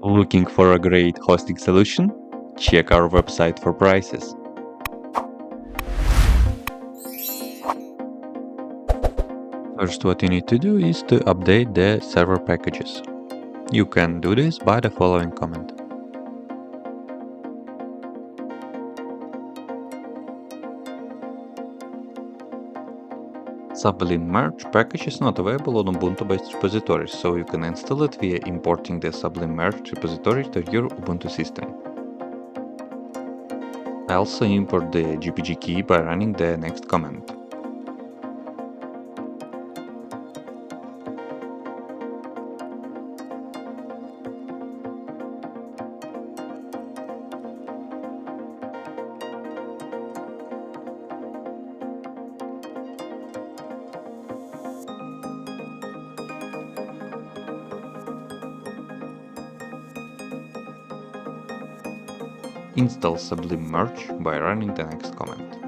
Looking for a great hosting solution? Check our website for prices. First, what you need to do is to update the server packages. You can do this by the following command. Sublime Merge package is not available on Ubuntu-based repositories, so you can install it via importing the Sublime Merge repository to your Ubuntu system. Also import the GPG key by running the next command. Install Sublime Merge by running the next command.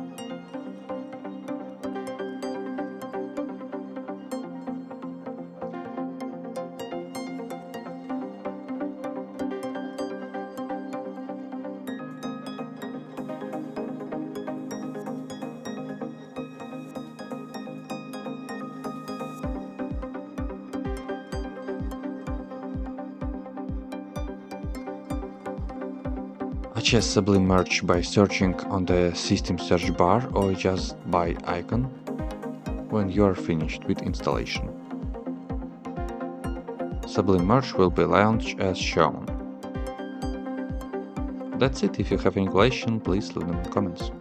Access Sublime Merge by searching on the system search bar or just by icon when you are finished with installation. Sublime Merge will be launched as shown. That's it. If you have any question, please leave them in the comments.